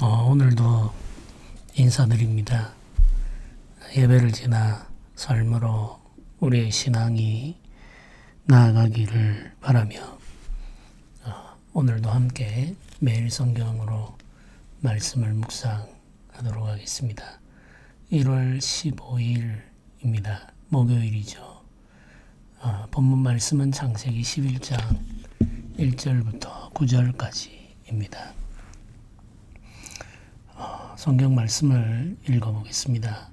오늘도 인사드립니다. 예배를 지나 삶으로 우리의 신앙이 나아가기를 바라며 오늘도 함께 매일 성경으로 말씀을 묵상하도록 하겠습니다. 1월 15일입니다. 목요일이죠. 본문 말씀은 창세기 11장 1절부터 9절까지입니다. 성경 말씀을 읽어보겠습니다.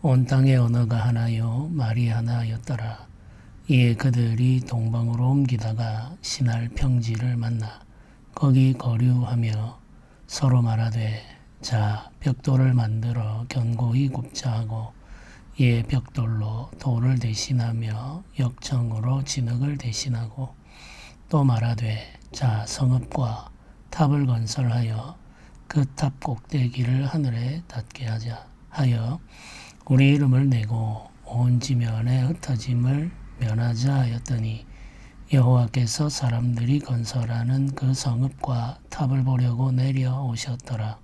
온 땅의 언어가 하나요 말이 하나였더라. 이에 그들이 동방으로 옮기다가 신할 평지를 만나 거기 거류하며 서로 말하되 자 벽돌을 만들어 견고히 굽자 하고 이에 벽돌로 돌을 대신하며 역청으로 진흙을 대신하고 또 말하되 자 성읍과 탑을 건설하여 그 탑 꼭대기를 하늘에 닿게 하자 하여 우리 이름을 내고 온 지면에 흩어짐을 면하자 하였더니 여호와께서 사람들이 건설하는 그 성읍과 탑을 보려고 내려오셨더라.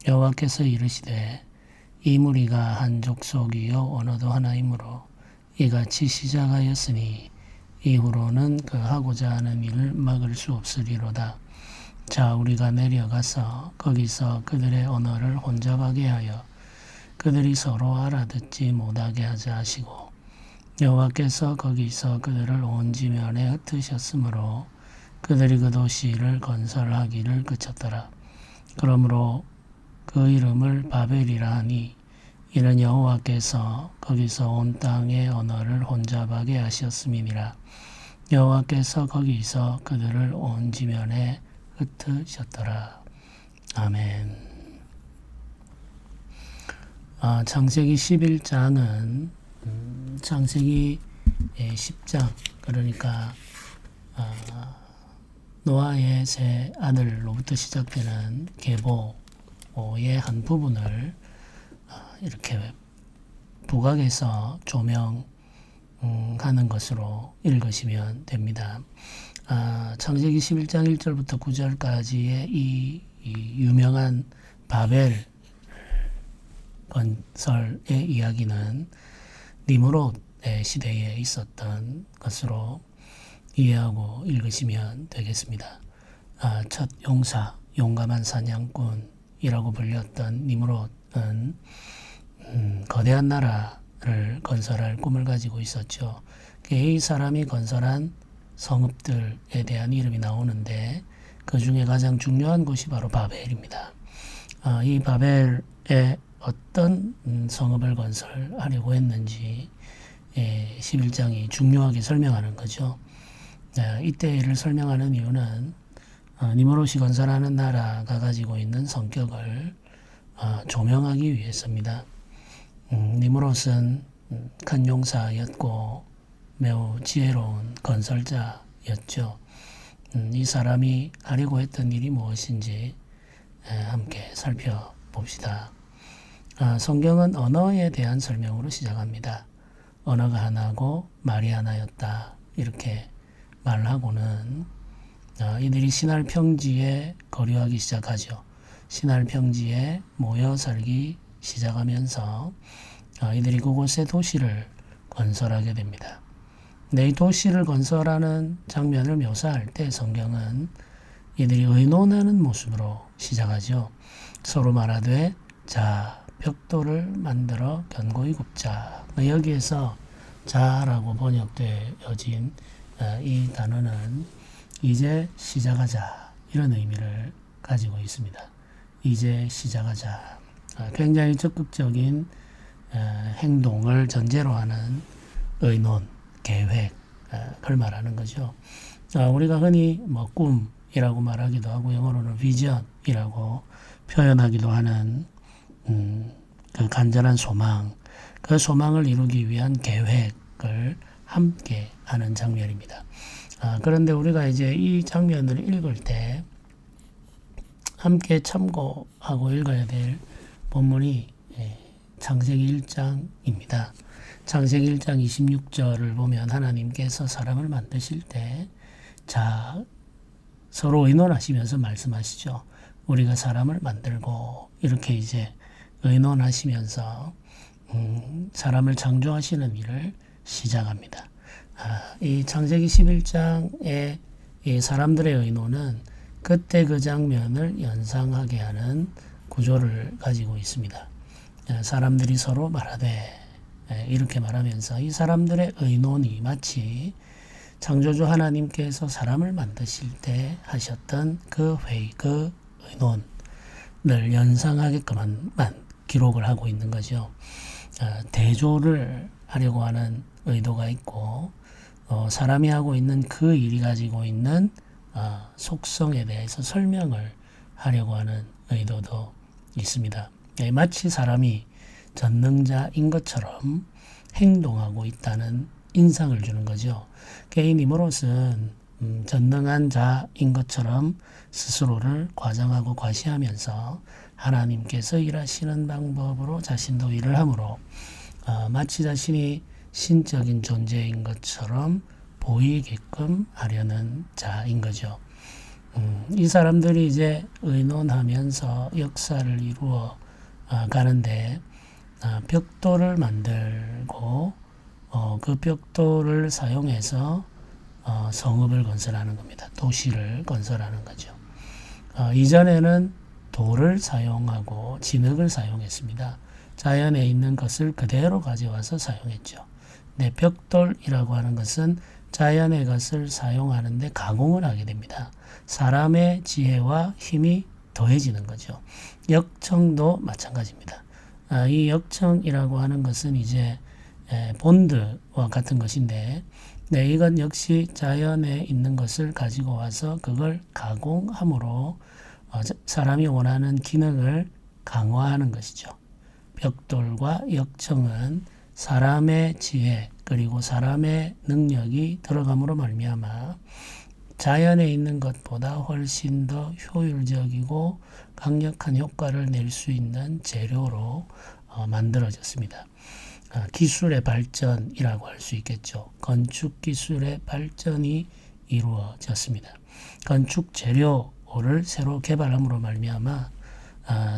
여호와께서 이르시되 이 무리가 한 족속이요 언어도 하나이므로 이같이 시작하였으니 이후로는 그 하고자 하는 일을 막을 수 없으리로다. 자 우리가 내려가서 거기서 그들의 언어를 혼잡하게 하여 그들이 서로 알아듣지 못하게 하자 하시고 여호와께서 거기서 그들을 온 지면에 흩으셨으므로 그들이 그 도시를 건설하기를 그쳤더라. 그러므로 그 이름을 바벨이라 하니 이는 여호와께서 거기서 온 땅의 언어를 혼잡하게 하셨음이니라. 여호와께서 거기서 그들을 온 지면에 흩으셨더라. 아멘. 창세기 11장은 창세기 10장 그러니까 노아의 세 아들로부터 시작되는 계보의 한 부분을 이렇게 부각해서 조명하는 것으로 읽으시면 됩니다. 창세기 11장 1절부터 9절까지의 이 유명한 바벨 건설의 이야기는 니므롯의 시대에 있었던 것으로 이해하고 읽으시면 되겠습니다. 첫 용사, 용감한 사냥꾼이라고 불렸던 니므롯은 거대한 나라를 건설할 꿈을 가지고 있었죠. 이 사람이 건설한 성읍들에 대한 이름이 나오는데 그 중에 가장 중요한 곳이 바로 바벨입니다. 이 바벨에 어떤 성읍을 건설하려고 했는지 11장이 중요하게 설명하는 거죠. 이때를 설명하는 이유는 니므롯이 건설하는 나라가 가지고 있는 성격을 조명하기 위해서입니다. 니므롯은 큰 용사였고 매우 지혜로운 건설자였죠. 이 사람이 하려고 했던 일이 무엇인지 함께 살펴봅시다. 성경은 언어에 대한 설명으로 시작합니다. 언어가 하나고 말이 하나였다. 이렇게 말하고는 이들이 신할 평지에 거류하기 시작하죠. 신할 평지에 모여 살기 시작하면서 이들이 그곳에 도시를 건설하게 됩니다. 이 도시를 건설하는 장면을 묘사할 때 성경은 이들이 의논하는 모습으로 시작하죠. 서로 말하되 자 벽돌을 만들어 견고히 굽자. 여기에서 자라고 번역되어진 이 단어는 이제 시작하자 이런 의미를 가지고 있습니다. 이제 시작하자. 굉장히 적극적인 행동을 전제로 하는 의논, 계획, 그걸 말하는 거죠. 우리가 흔히 꿈이라고 말하기도 하고 영어로는 비전이라고 표현하기도 하는 그 간절한 소망, 그 소망을 이루기 위한 계획을 함께 하는 장면입니다. 그런데 우리가 이제 이 장면을 읽을 때 함께 참고하고 읽어야 될 본문이 창세기 1장입니다. 창세기 1장 26절을 보면 하나님께서 사람을 만드실 때 자 서로 의논하시면서 말씀하시죠. 우리가 사람을 만들고 이렇게 이제 의논하시면서 사람을 창조하시는 일을 시작합니다. 이 창세기 11장의 이 사람들의 의논은 그때 그 장면을 연상하게 하는 구조를 가지고 있습니다. 사람들이 서로 말하되 이렇게 말하면서 이 사람들의 의논이 마치 창조주 하나님께서 사람을 만드실 때 하셨던 그 회의, 그 의논을 연상하게끔 기록을 하고 있는 거죠. 대조를 하려고 하는 의도가 있고 사람이 하고 있는 그 일이 가지고 있는 속성에 대해서 설명을 하려고 하는 의도도 있습니다. 마치 사람이 전능자인 것처럼 행동하고 있다는 인상을 주는 거죠. 이 니무롯은 전능한 자인 것처럼 스스로를 과장하고 과시하면서 하나님께서 일하시는 방법으로 자신도 일을 하므로 마치 자신이 신적인 존재인 것처럼 보이게끔 하려는 자인 거죠. 이 사람들이 이제 의논하면서 역사를 이루어 가는데 벽돌을 만들고 그 벽돌을 사용해서 성읍을 건설하는 겁니다. 도시를 건설하는 거죠. 이전에는 돌을 사용하고 진흙을 사용했습니다. 자연에 있는 것을 그대로 가져와서 사용했죠. 네, 벽돌이라고 하는 것은 자연의 것을 사용하는데 가공을 하게 됩니다. 사람의 지혜와 힘이 더해지는 거죠. 역청도 마찬가지입니다. 이 역청이라고 하는 것은 이제 본드와 같은 것인데, 네, 이건 역시 자연에 있는 것을 가지고 와서 그걸 가공함으로 사람이 원하는 기능을 강화하는 것이죠. 벽돌과 역청은 사람의 지혜 그리고 사람의 능력이 들어감으로 말미암아 자연에 있는 것보다 훨씬 더 효율적이고 강력한 효과를 낼 수 있는 재료로 만들어졌습니다. 기술의 발전이라고 할 수 있겠죠. 건축 기술의 발전이 이루어졌습니다. 건축 재료를 새로 개발함으로 말미암아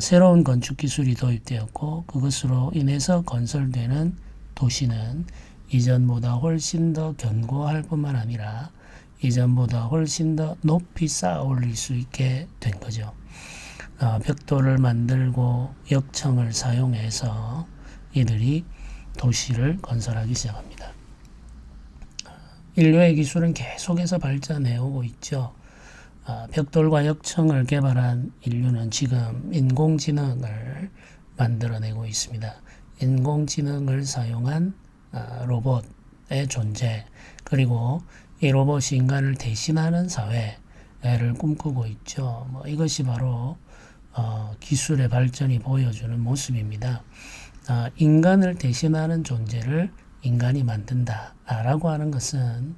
새로운 건축 기술이 도입되었고 그것으로 인해서 건설되는 도시는 이전보다 훨씬 더 견고할 뿐만 아니라 이전보다 훨씬 더 높이 쌓아 올릴 수 있게 된 거죠. 벽돌을 만들고 역청을 사용해서 이들이 도시를 건설하기 시작합니다. 인류의 기술은 계속해서 발전해 오고 있죠. 벽돌과 역청을 개발한 인류는 지금 인공지능을 만들어내고 있습니다. 인공지능을 사용한 로봇의 존재, 그리고 이 로봇이 인간을 대신하는 사회를 꿈꾸고 있죠. 이것이 바로 기술의 발전이 보여주는 모습입니다. 인간을 대신하는 존재를 인간이 만든다라고 하는 것은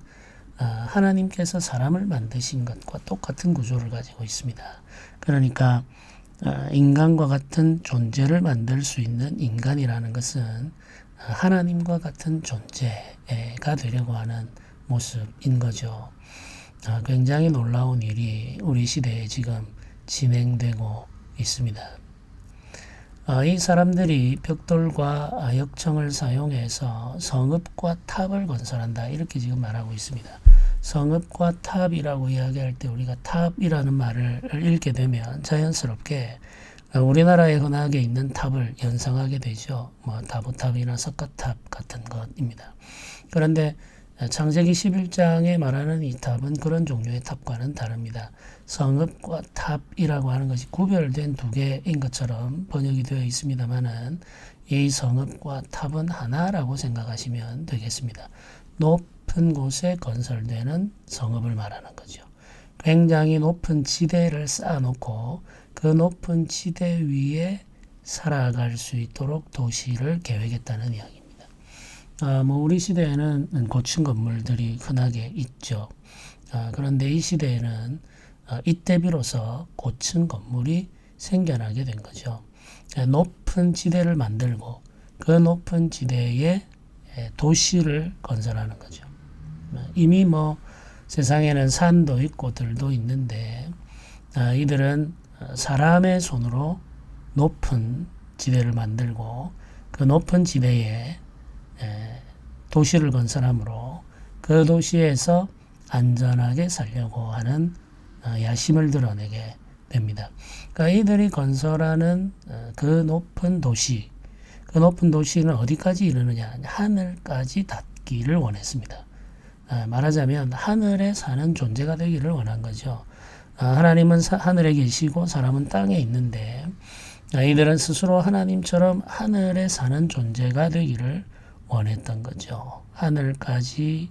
하나님께서 사람을 만드신 것과 똑같은 구조를 가지고 있습니다. 그러니까 인간과 같은 존재를 만들 수 있는 인간이라는 것은 하나님과 같은 존재가 되려고 하는 모습인 거죠. 굉장히 놀라운 일이 우리 시대에 지금 진행되고 있습니다. 이 사람들이 벽돌과 역청을 사용해서 성읍과 탑을 건설한다 이렇게 지금 말하고 있습니다. 성읍과 탑이라고 이야기할 때 우리가 탑이라는 말을 읽게 되면 자연스럽게 우리나라에 흔하게 있는 탑을 연상하게 되죠. 다보탑이나 석가탑 같은 것입니다. 그런데 창세기 11장에 말하는 이 탑은 그런 종류의 탑과는 다릅니다. 성읍과 탑이라고 하는 것이 구별된 두 개인 것처럼 번역이 되어 있습니다만은 이 성읍과 탑은 하나라고 생각하시면 되겠습니다. 높은 곳에 건설되는 성읍을 말하는 거죠. 굉장히 높은 지대를 쌓아놓고 그 높은 지대 위에 살아갈 수 있도록 도시를 계획했다는 이야기입니다. 우리 시대에는 고층 건물들이 흔하게 있죠. 그런데 이 시대에는 이때 비로소 고층 건물이 생겨나게 된 거죠. 높은 지대를 만들고 그 높은 지대에 도시를 건설하는 거죠. 이미 세상에는 산도 있고 들도 있는데 이들은 사람의 손으로 높은 지대를 만들고 그 높은 지대에 도시를 건설함으로 그 도시에서 안전하게 살려고 하는 야심을 드러내게 됩니다. 그러니까 이들이 건설하는 그 높은 도시, 그 높은 도시는 어디까지 이르느냐? 하늘까지 닿기를 원했습니다. 말하자면 하늘에 사는 존재가 되기를 원한 거죠. 하나님은 하늘에 계시고 사람은 땅에 있는데 이들은 스스로 하나님처럼 하늘에 사는 존재가 되기를 원했던 거죠. 하늘까지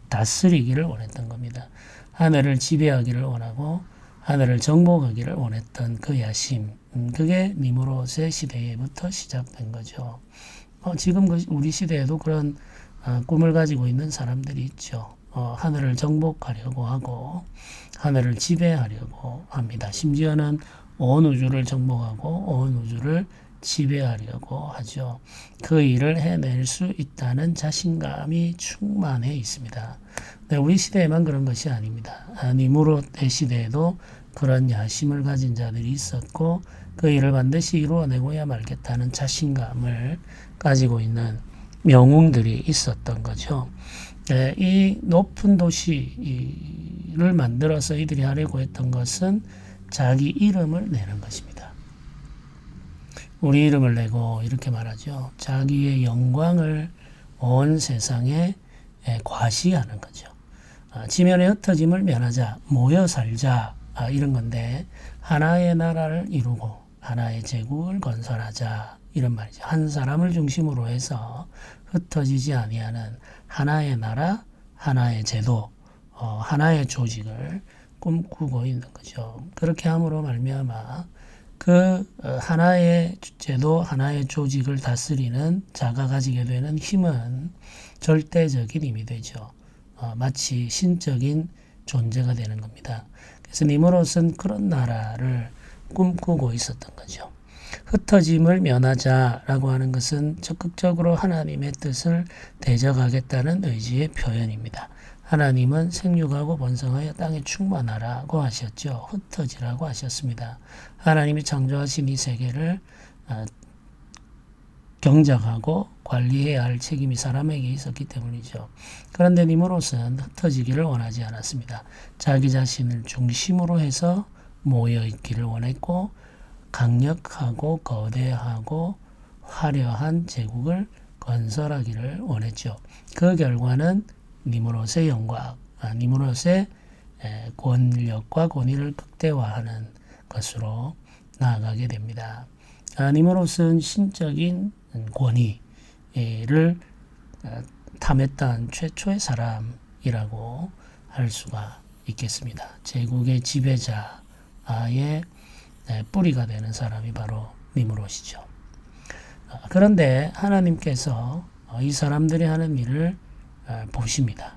다스리기를 원했던 겁니다. 하늘을 지배하기를 원하고 하늘을 정복하기를 원했던 그 야심, 그게 니무롯의 시대에부터 시작된 거죠. 지금 우리 시대에도 그런 꿈을 가지고 있는 사람들이 있죠. 하늘을 정복하려고 하고 하늘을 지배하려고 합니다. 심지어는 온 우주를 정복하고 온 우주를 지배하려고 하죠. 그 일을 해낼 수 있다는 자신감이 충만해 있습니다. 네, 우리 시대에만 그런 것이 아닙니다. 니무롯의 시대에도 그런 야심을 가진 자들이 있었고 그 일을 반드시 이루어내고야 말겠다는 자신감을 가지고 있는 영웅들이 있었던 거죠. 네, 이 높은 도시를 만들어서 이들이 하려고 했던 것은 자기 이름을 내는 것입니다. 우리 이름을 내고 이렇게 말하죠. 자기의 영광을 온 세상에 과시하는 거죠. 지면의 흩어짐을 면하자, 모여 살자, 이런 건데 하나의 나라를 이루고 하나의 제국을 건설하자 이런 말이죠. 한 사람을 중심으로 해서 흩어지지 아니하는 하나의 나라, 하나의 제도, 하나의 조직을 꿈꾸고 있는 거죠. 그렇게 함으로 말미암아 그 하나의 제도, 하나의 조직을 다스리는 자가 가지게 되는 힘은 절대적인 힘이 되죠. 마치 신적인 존재가 되는 겁니다. 그래서 니무롯은 그런 나라를 꿈꾸고 있었던 거죠. 흩어짐을 면하자라고 하는 것은 적극적으로 하나님의 뜻을 대적하겠다는 의지의 표현입니다. 하나님은 생육하고 번성하여 땅에 충만하라고 하셨죠. 흩어지라고 하셨습니다. 하나님이 창조하신 이 세계를 경작하고 관리해야 할 책임이 사람에게 있었기 때문이죠. 그런데 니무롯은 흩어지기를 원하지 않았습니다. 자기 자신을 중심으로 해서 모여있기를 원했고 강력하고 거대하고 화려한 제국을 건설하기를 원했죠. 그 결과는 니무롯의 영광, 니무롯의 권력과 권위를 극대화하는 것으로 나아가게 됩니다. 니무롯은 신적인 권위를 탐했던 최초의 사람이라고 할 수가 있겠습니다. 제국의 지배자의 뿌리가 되는 사람이 바로 니무롯이죠. 그런데 하나님께서 이 사람들이 하는 일을 보십니다.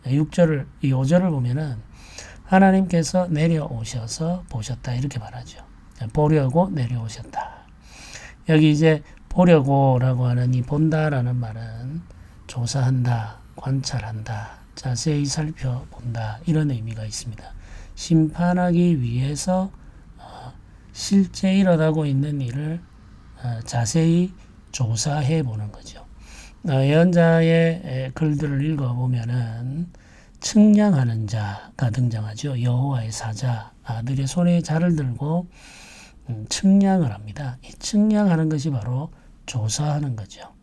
6절을, 이 5절을 보면은 하나님께서 내려오셔서 보셨다 이렇게 말하죠. 보려고 내려오셨다. 여기 이제 보려고라고 하는 이 본다라는 말은 조사한다, 관찰한다, 자세히 살펴본다 이런 의미가 있습니다. 심판하기 위해서 실제 일어나고 있는 일을 자세히 조사해 보는 거죠. 예언자의 글들을 읽어보면은 측량하는 자가 등장하죠. 여호와의 사자, 아들의 손에 자를 들고 측량을 합니다. 이 측량하는 것이 바로 조사하는 거죠.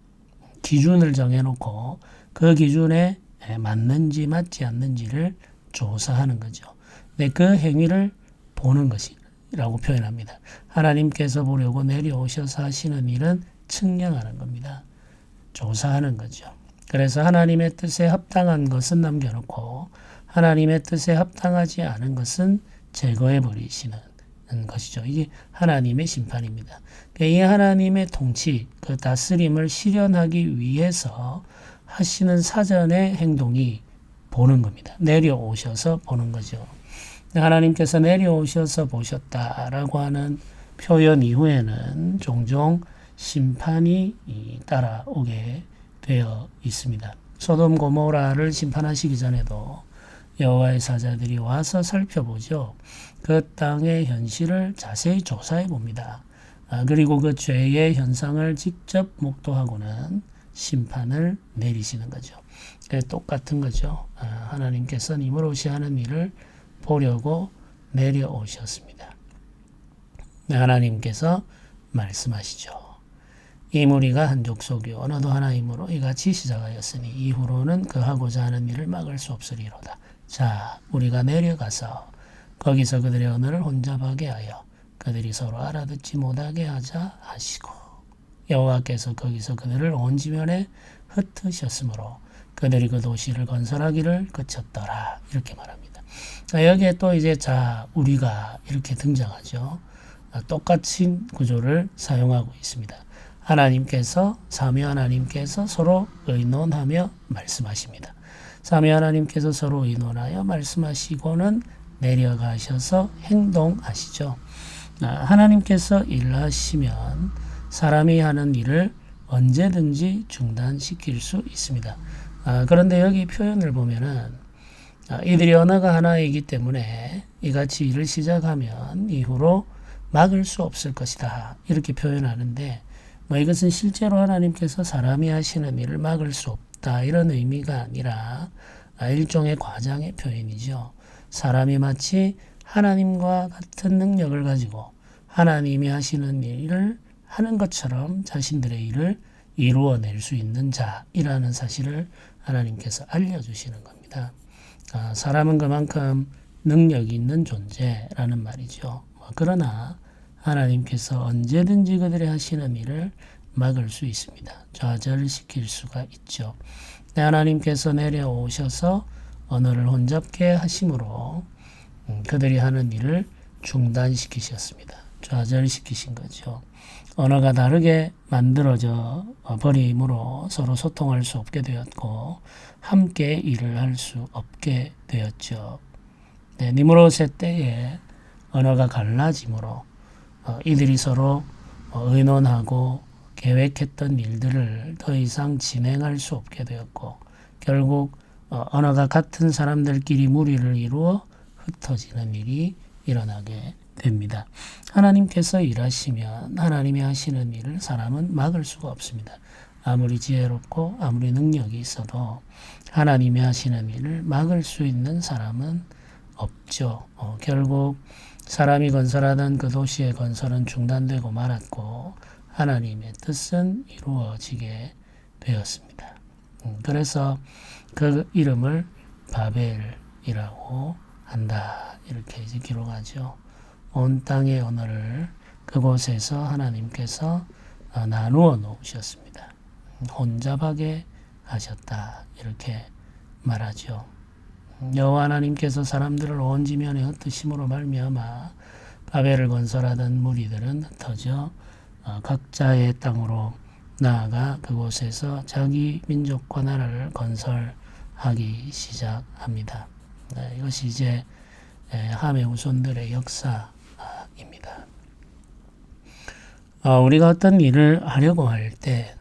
기준을 정해놓고 그 기준에 맞는지 맞지 않는지를 조사하는 거죠. 네, 그 행위를 보는 것이라고 표현합니다. 하나님께서 보려고 내려오셔서 하시는 일은 측량하는 겁니다. 조사하는 거죠. 그래서 하나님의 뜻에 합당한 것은 남겨놓고 하나님의 뜻에 합당하지 않은 것은 제거해 버리시는 것이죠. 이게 하나님의 심판입니다. 이 하나님의 통치, 그 다스림을 실현하기 위해서 하시는 사전의 행동이 보는 겁니다. 내려오셔서 보는 거죠. 하나님께서 내려오셔서 보셨다라고 하는 표현 이후에는 종종 심판이 따라오게 되어 있습니다. 소돔 고모라를 심판하시기 전에도 여호와의 사자들이 와서 살펴보죠. 그 땅의 현실을 자세히 조사해 봅니다. 그리고 그 죄의 현상을 직접 목도하고는 심판을 내리시는 거죠. 똑같은 거죠. 하나님께서 니무롯이 하는 일을 보려고 내려오셨습니다. 하나님께서 말씀하시죠. 이 무리가 한 족속이요 언어도 하나이므로 이같이 시작하였으니 이후로는 그 하고자 하는 일을 막을 수 없으리로다. 자, 우리가 내려가서 거기서 그들의 언어를 혼잡하게 하여 그들이 서로 알아듣지 못하게 하자 하시고 여호와께서 거기서 그들을 온 지면에 흩으셨으므로 그들이 그 도시를 건설하기를 그쳤더라. 이렇게 말합니다. 여기에 또 이제 자, 우리가 이렇게 등장하죠. 똑같은 구조를 사용하고 있습니다. 하나님께서 삼위 하나님께서 서로 의논하며 말씀하십니다. 삼위 하나님께서 서로 의논하여 말씀하시고는 내려가셔서 행동하시죠. 하나님께서 일하시면 사람이 하는 일을 언제든지 중단시킬 수 있습니다. 그런데 여기 표현을 보면은 이들이 언어가 하나이기 때문에 이같이 일을 시작하면 이후로 막을 수 없을 것이다. 이렇게 표현하는데 이것은 실제로 하나님께서 사람이 하시는 일을 막을 수 없다. 이런 의미가 아니라 일종의 과장의 표현이죠. 사람이 마치 하나님과 같은 능력을 가지고 하나님이 하시는 일을 하는 것처럼 자신들의 일을 이루어낼 수 있는 자이라는 사실을 하나님께서 알려주시는 겁니다. 사람은 그만큼 능력이 있는 존재라는 말이죠. 그러나 하나님께서 언제든지 그들이 하시는 일을 막을 수 있습니다. 좌절시킬 수가 있죠. 하나님께서 내려오셔서 언어를 혼잡게 하심으로 그들이 하는 일을 중단시키셨습니다. 좌절시키신 거죠. 언어가 다르게 만들어져 버림으로 서로 소통할 수 없게 되었고 함께 일을 할 수 없게 되었죠. 니므롯의 때에 언어가 갈라짐으로 이들이 서로 의논하고 계획했던 일들을 더 이상 진행할 수 없게 되었고 결국 언어가 같은 사람들끼리 무리를 이루어 흩어지는 일이 일어나게 됩니다. 하나님께서 일하시면 하나님이 하시는 일을 사람은 막을 수가 없습니다. 아무리 지혜롭고 아무리 능력이 있어도 하나님이 하시는 일을 막을 수 있는 사람은 없죠. 결국 사람이 건설하던 그 도시의 건설은 중단되고 말았고 하나님의 뜻은 이루어지게 되었습니다. 그래서 그 이름을 바벨이라고 한다. 이렇게 이제 기록하죠. 온 땅의 언어를 그곳에서 하나님께서 나누어 놓으셨습니다. 혼잡하게 하셨다. 이렇게 말하죠. 여호와 하나님께서 사람들을 온 지면에 흩으심으로 말미암아 바벨을 건설하던 무리들은 흩어져 각자의 땅으로 나아가 그곳에서 자기 민족과 나라를 건설하기 시작합니다. 이것이 이제 함의 후손들의 역사입니다. 우리가 어떤 일을 하려고 할 때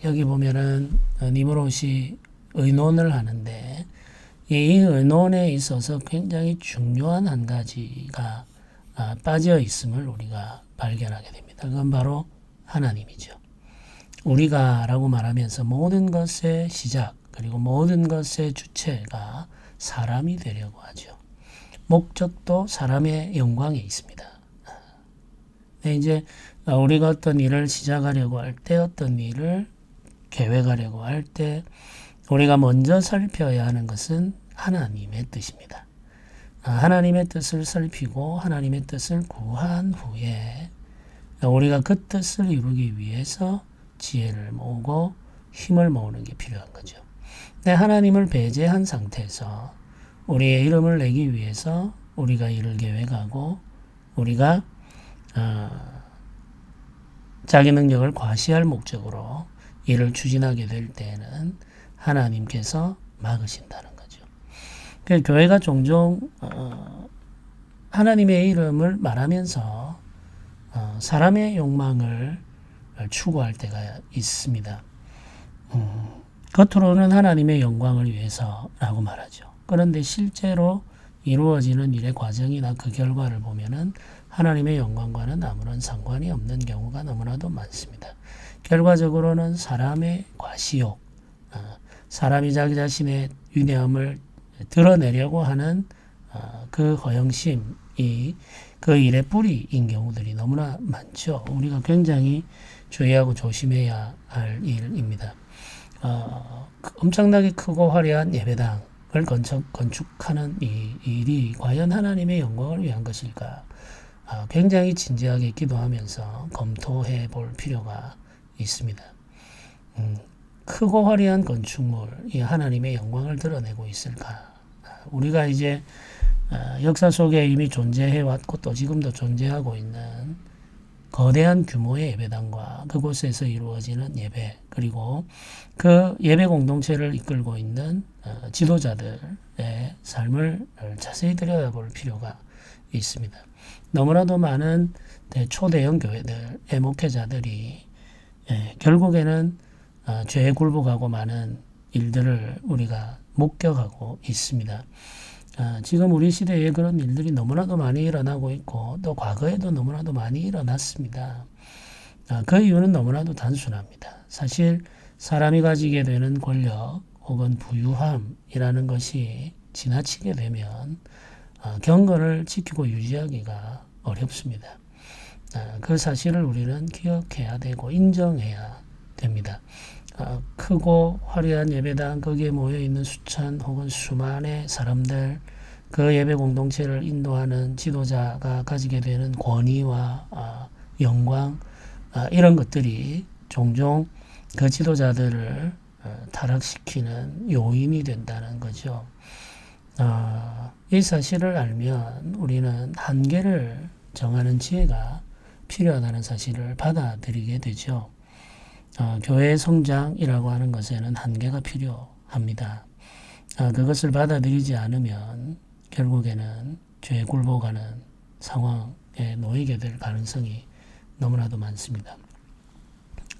여기 보면은 니므롯이 의논을 하는데 이 의논에 있어서 굉장히 중요한 한 가지가 빠져 있음을 우리가 발견하게 됩니다. 그건 바로 하나님이죠. 우리가라고 말하면서 모든 것의 시작 그리고 모든 것의 주체가 사람이 되려고 하죠. 목적도 사람의 영광에 있습니다. 이제 우리가 어떤 일을 시작하려고 할 때 어떤 일을 계획하려고 할 때 우리가 먼저 살펴야 하는 것은 하나님의 뜻입니다. 하나님의 뜻을 살피고 하나님의 뜻을 구한 후에 우리가 그 뜻을 이루기 위해서 지혜를 모으고 힘을 모으는 게 필요한 거죠. 하나님을 배제한 상태에서 우리의 이름을 내기 위해서 우리가 일을 계획하고 우리가 자기 능력을 과시할 목적으로 일을 추진하게 될 때에는 하나님께서 막으신다는 거죠. 그래서 교회가 종종 하나님의 이름을 말하면서 사람의 욕망을 추구할 때가 있습니다. 겉으로는 하나님의 영광을 위해서라고 말하죠. 그런데 실제로 이루어지는 일의 과정이나 그 결과를 보면은 하나님의 영광과는 아무런 상관이 없는 경우가 너무나도 많습니다. 결과적으로는 사람의 과시욕, 사람이 자기 자신의 위대함을 드러내려고 하는 그 허영심이 그 일의 뿌리인 경우들이 너무나 많죠. 우리가 굉장히 주의하고 조심해야 할 일입니다. 엄청나게 크고 화려한 예배당을 건축하는 이 일이 과연 하나님의 영광을 위한 것일까? 굉장히 진지하게 기도하면서 검토해 볼 필요가 있습니다. 크고 화려한 건축물이 하나님의 영광을 드러내고 있을까? 우리가 이제 역사 속에 이미 존재해 왔고 또 지금도 존재하고 있는 거대한 규모의 예배당과 그곳에서 이루어지는 예배, 그리고 그 예배 공동체를 이끌고 있는 지도자들의 삶을 자세히 들여다볼 필요가 있습니다. 너무나도 많은 초대형 교회들의 목회자들이 결국에는 죄에 굴복하고 많은 일들을 우리가 목격하고 있습니다. 지금 우리 시대에 그런 일들이 너무나도 많이 일어나고 있고 또 과거에도 너무나도 많이 일어났습니다. 그 이유는 너무나도 단순합니다. 사실 사람이 가지게 되는 권력 혹은 부유함이라는 것이 지나치게 되면 경건을 지키고 유지하기가 어렵습니다. 그 사실을 우리는 기억해야 되고 인정해야 됩니다. 크고 화려한 예배당, 거기에 모여있는 수천 혹은 수만의 사람들, 그 예배 공동체를 인도하는 지도자가 가지게 되는 권위와 영광, 이런 것들이 종종 그 지도자들을 타락시키는 요인이 된다는 거죠. 이 사실을 알면 우리는 한계를 정하는 지혜가 필요하다는 사실을 받아들이게 되죠. 교회의 성장이라고 하는 것에는 한계가 필요합니다. 그것을 받아들이지 않으면 결국에는 죄에 굴복하는 상황에 놓이게 될 가능성이 너무나도 많습니다.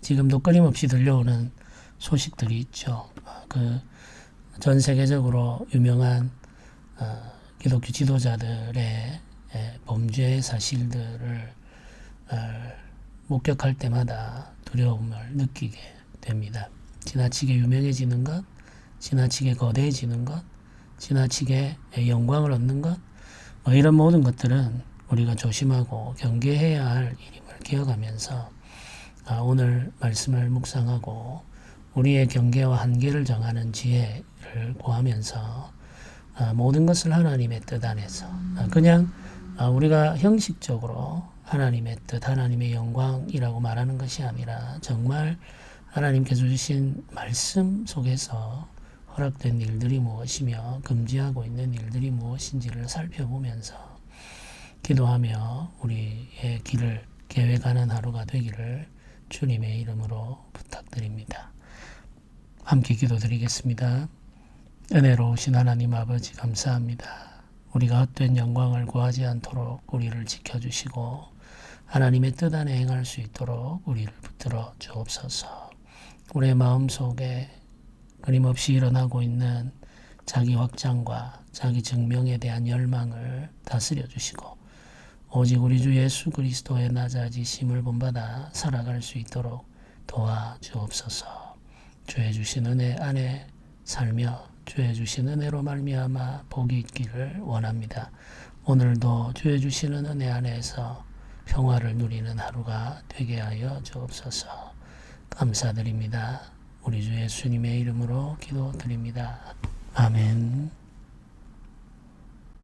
지금도 끊임없이 들려오는 소식들이 있죠. 전 세계적으로 유명한 기독교 지도자들의 범죄 사실들을 목격할 때마다 두려움을 느끼게 됩니다. 지나치게 유명해지는 것, 지나치게 거대해지는 것, 지나치게 영광을 얻는 것, 이런 모든 것들은 우리가 조심하고 경계해야 할 일임을 기억하면서 오늘 말씀을 묵상하고 우리의 경계와 한계를 정하는 지혜를 구하면서 모든 것을 하나님의 뜻 안에서 그냥 우리가 형식적으로 하나님의 뜻, 하나님의 영광이라고 말하는 것이 아니라 정말 하나님께서 주신 말씀 속에서 허락된 일들이 무엇이며 금지하고 있는 일들이 무엇인지를 살펴보면서 기도하며 우리의 길을 계획하는 하루가 되기를 주님의 이름으로 부탁드립니다. 함께 기도드리겠습니다. 은혜로우신 하나님 아버지 감사합니다. 우리가 헛된 영광을 구하지 않도록 우리를 지켜주시고 하나님의 뜻 안에 행할 수 있도록 우리를 붙들어 주옵소서. 우리의 마음속에 끊임없이 일어나고 있는 자기 확장과 자기 증명에 대한 열망을 다스려 주시고 오직 우리 주 예수 그리스도의 낮아지심을 본받아 살아갈 수 있도록 도와주옵소서. 주의 주신 은혜 안에 살며 주의 주신 은혜로 말미암아 복이 있기를 원합니다. 오늘도 주의 주시는 은혜 안에서 평화를 누리는 하루가 되게 하여 주옵소서. 감사드립니다. 우리 주 예수님의 이름으로 기도드립니다. 아멘.